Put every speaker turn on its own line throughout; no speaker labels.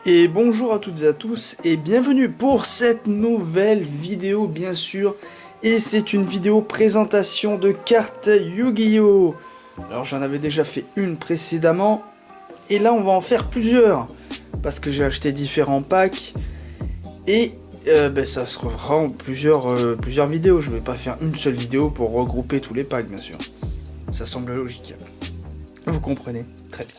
Et bonjour à toutes et à tous et bienvenue pour cette nouvelle vidéo bien sûr. Et c'est une vidéo présentation de cartes Yu-Gi-Oh! Alors j'en avais déjà fait une précédemment et là on va en faire plusieurs parce que j'ai acheté différents packs et ça se fera en plusieurs vidéos. Je vais pas faire une seule vidéo pour regrouper tous les packs bien sûr. Ça semble logique. Vous comprenez? Très bien.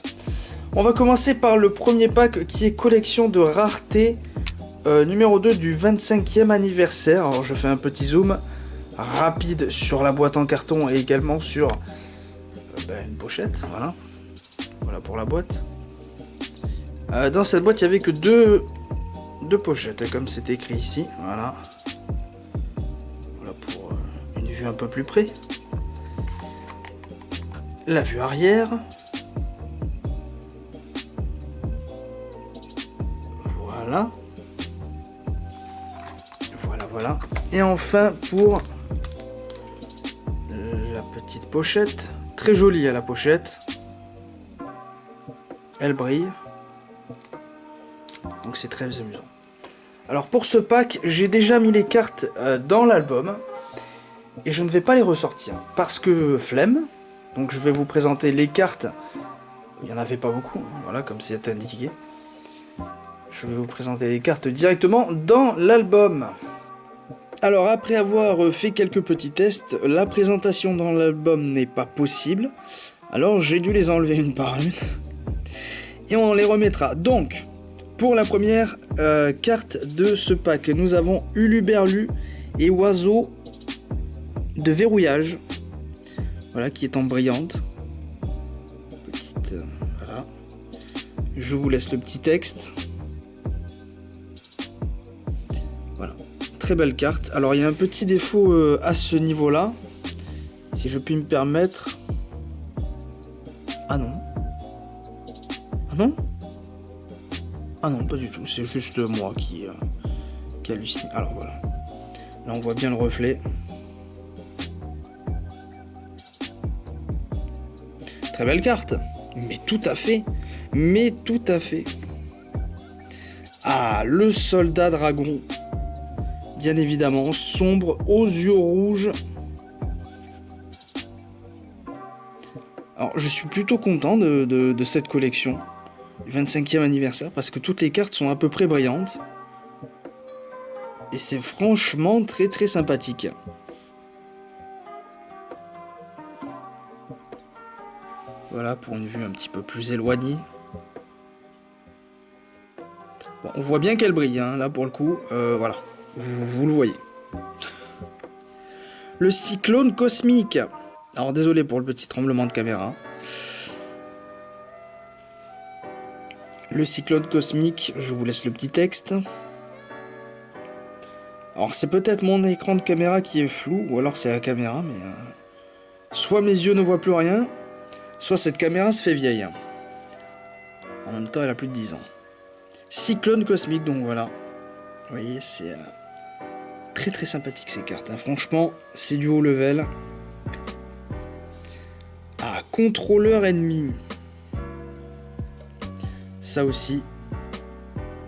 On va commencer par le premier pack qui est collection de rareté numéro 2 du 25e anniversaire. Alors je fais un petit zoom rapide sur la boîte en carton et également sur une pochette. Voilà pour la boîte. Dans cette boîte il n'y avait que deux pochettes comme c'est écrit ici. Voilà pour une vue un peu plus près. La vue arrière. Voilà. Et enfin pour la petite pochette. Très jolie à la pochette. Elle brille. Donc c'est très amusant. Alors pour ce pack, j'ai déjà mis les cartes dans l'album. Et je ne vais pas les ressortir. Parce que flemme. Donc je vais vous présenter les cartes. Il n'y en avait pas beaucoup. Voilà, comme c'est indiqué. Je vais vous présenter les cartes directement dans l'album. Alors après avoir fait quelques petits tests, la présentation dans l'album n'est pas possible. Alors j'ai dû les enlever une par une. Et on les remettra. Donc, pour la première carte de ce pack, nous avons Uluberlu et Oiseau de verrouillage. Voilà, qui est en brillante. Voilà. Je vous laisse le petit texte. Voilà. Très belle carte. Alors il y a un petit défaut à ce niveau là, si je puis me permettre. Ah non. Ah non, pas du tout, c'est juste moi qui hallucine. Alors voilà, là on voit bien le reflet. Très belle carte, mais tout à fait. Ah, le soldat dragon. Bien évidemment, sombre, aux yeux rouges. Alors, je suis plutôt content de cette collection du 25e anniversaire parce que toutes les cartes sont à peu près brillantes. Et c'est franchement très très sympathique. Voilà pour une vue un petit peu plus éloignée. Bon, on voit bien qu'elle brille, hein, là pour le coup. Voilà, vous le voyez. Le cyclone cosmique. Alors désolé pour le petit tremblement de caméra. Le cyclone cosmique, je vous laisse le petit texte. Alors c'est peut-être mon écran de caméra qui est flou, ou alors c'est la caméra, mais... soit mes yeux ne voient plus rien, soit cette caméra se fait vieille. En même temps, elle a plus de 10 ans. Cyclone cosmique, donc voilà. Vous voyez, c'est très très sympathique ces cartes. Hein. Franchement, c'est du haut level. Ah, contrôleur ennemi. Ça aussi,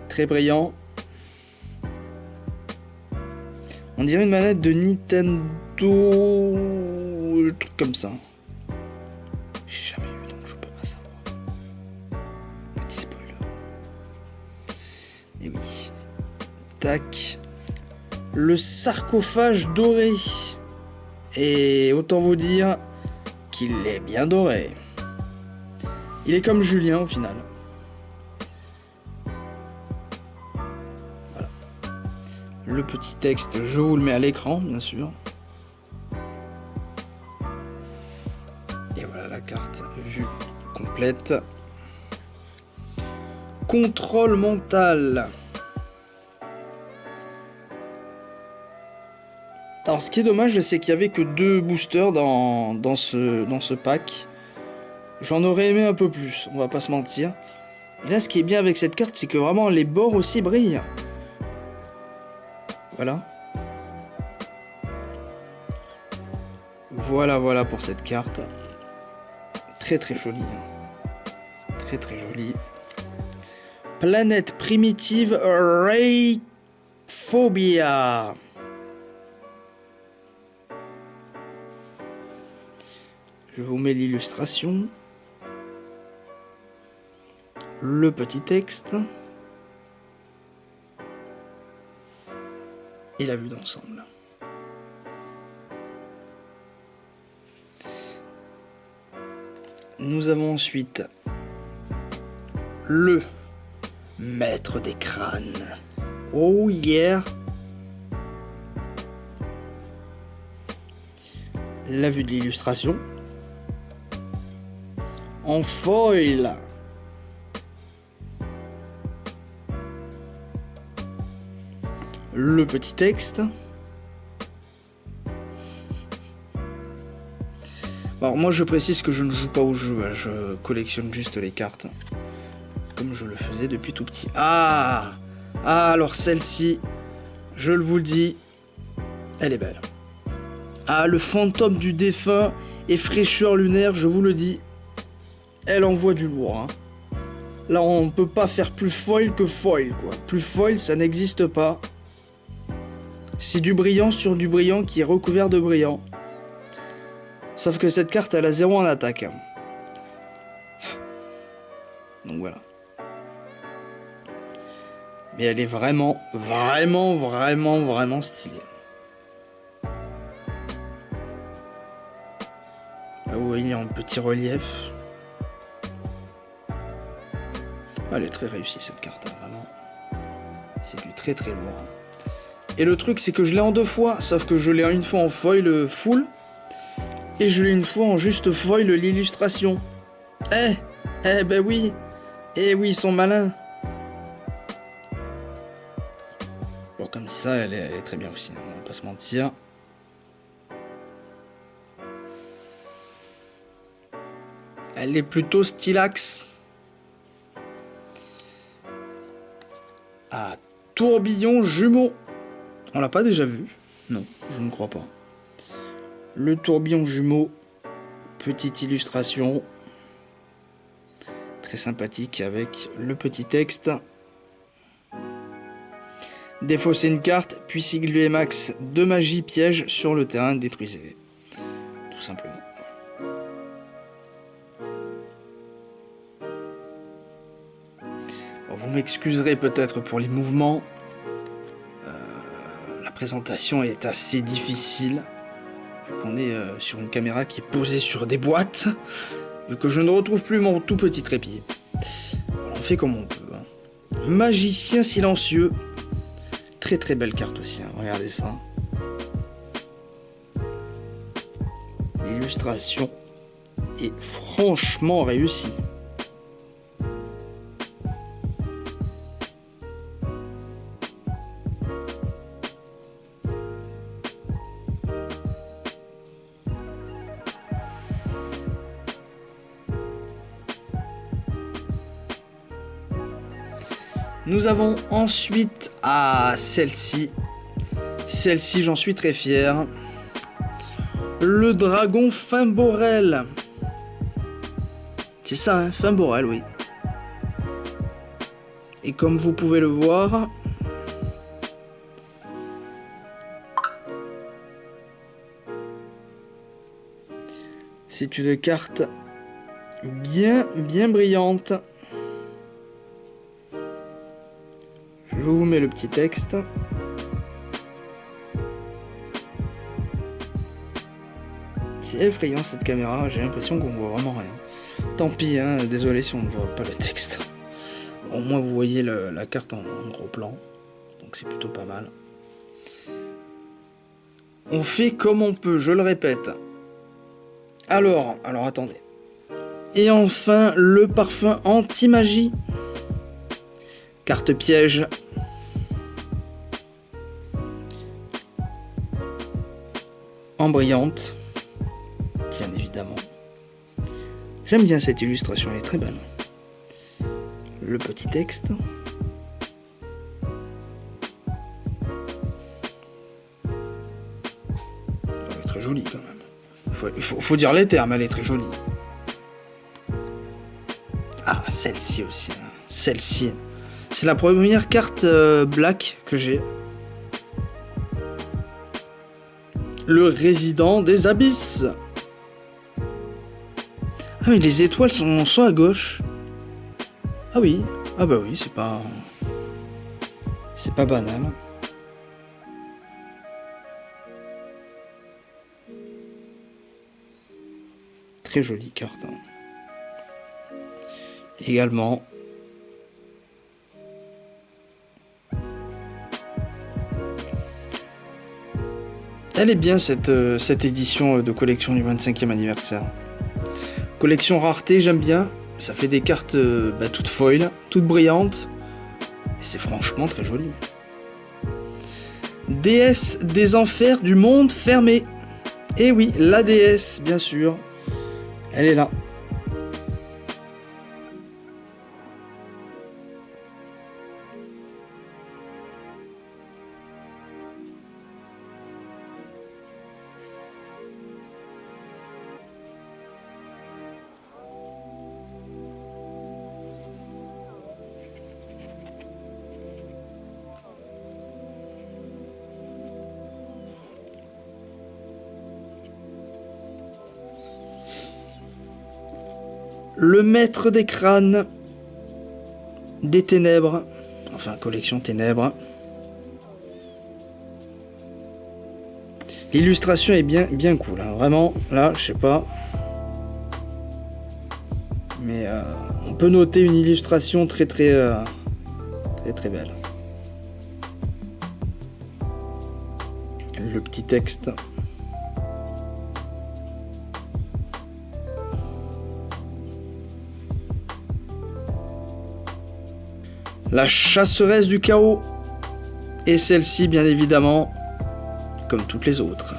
très brillant. On dirait une manette de Nintendo, un truc comme ça. J'ai jamais eu, donc je peux pas savoir. Petit spoiler. Et oui. Tac. Le sarcophage doré. Et autant vous dire qu'il est bien doré. Il est comme Julien au final. Voilà. Le petit texte, je vous le mets à l'écran, bien sûr. Et voilà la carte vue complète. Contrôle mental. Alors ce qui est dommage, c'est qu'il n'y avait que 2 boosters dans ce pack. J'en aurais aimé un peu plus, on va pas se mentir. Et là ce qui est bien avec cette carte, c'est que vraiment les bords aussi brillent. Voilà. Voilà pour cette carte. Très très jolie. Très très jolie. Planète primitive Rayphobia. Je vous mets l'illustration. Le petit texte. Et la vue d'ensemble. Nous avons ensuite le maître des crânes. Oh yeah! La vue de l'illustration. En foil. Le petit texte. Alors moi je précise que je ne joue pas au jeu, hein, je collectionne juste les cartes. Comme je le faisais depuis tout petit. Ah, alors celle-ci, je vous le dis, elle est belle. Ah, le fantôme du défunt et fraîcheur lunaire, je vous le dis, elle envoie du lourd. Hein. Là, on ne peut pas faire plus foil que foil, quoi. Plus foil, ça n'existe pas. C'est du brillant sur du brillant qui est recouvert de brillant. Sauf que cette carte, elle a 0 en attaque. Hein. Donc voilà. Mais elle est vraiment stylée. Là, vous voyez en petit relief. Elle est très réussie cette carte, hein, vraiment. C'est du très lourd. Et le truc, c'est que je l'ai en 2 fois, sauf que je l'ai une fois en foil full, et je l'ai une fois en juste foil l'illustration. Ben oui. Oui, ils sont malins. Bon, comme ça, elle est très bien aussi, hein, on va pas se mentir. Elle est plutôt stylax. Ah, tourbillon jumeau. On l'a pas déjà vu? Non, je ne crois pas. Le tourbillon jumeau. Petite illustration. Très sympathique avec le petit texte. Défaussez une carte, puis siglez max de magie piège sur le terrain, détruisez-les. Tout simplement. Bon, vous m'excuserez peut-être pour les mouvements. La présentation est assez difficile. Vu qu'on est sur une caméra qui est posée sur des boîtes. Vu que je ne retrouve plus mon tout petit trépied. Alors, on fait comme on peut. Hein. Magicien silencieux. Très belle carte aussi, hein. Regardez ça. L'illustration est franchement réussie. Nous avons ensuite celle-ci. Celle-ci, j'en suis très fier. Le dragon Fimborel. C'est ça, hein, Fimborel, oui. Et comme vous pouvez le voir, c'est une carte bien brillante. Je vous mets le petit texte. C'est effrayant cette caméra, j'ai l'impression qu'on voit vraiment rien. Tant pis, hein, désolé si on ne voit pas le texte. Au moins vous voyez la carte en gros plan, donc c'est plutôt pas mal. On fait comme on peut, je le répète. Alors attendez. Et enfin, le parfum anti-magie. Carte piège. En brillante. Bien évidemment. J'aime bien cette illustration, elle est très belle. Le petit texte. Elle est très jolie quand même. Il faut dire les termes, elle est très jolie. Ah, celle-ci aussi. Hein. Celle-ci. C'est la première carte black que j'ai. Le résident des abysses. Ah mais les étoiles sont à gauche. Ah oui. Ah bah oui, c'est pas banal. Très jolie carte. Hein. Également. Elle est bien cette édition de collection du 25e anniversaire. Collection rareté, j'aime bien. Ça fait des cartes toutes foil, toutes brillantes. Et c'est franchement très joli. Déesse des enfers du monde fermé. Et oui, la déesse, bien sûr. Elle est là. Le maître des crânes des ténèbres, enfin collection ténèbres. L'illustration est bien cool, hein. Vraiment, là, je sais pas. Mais on peut noter une illustration très belle. Le petit texte. La chasseresse du chaos. Et celle-ci, bien évidemment, comme toutes les autres,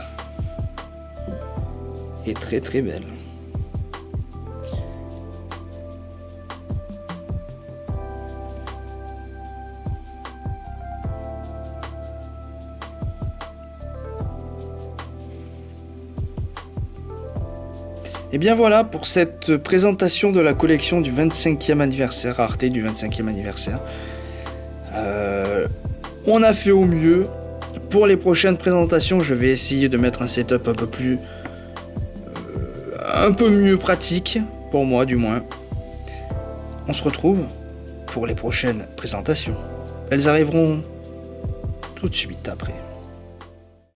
est très belle. Et bien voilà pour cette présentation de la collection du 25e anniversaire, rareté du 25e anniversaire. On a fait au mieux. Pour les prochaines présentations, je vais essayer de mettre un setup un peu mieux pratique, pour moi du moins. On se retrouve pour les prochaines présentations. Elles arriveront tout de suite après.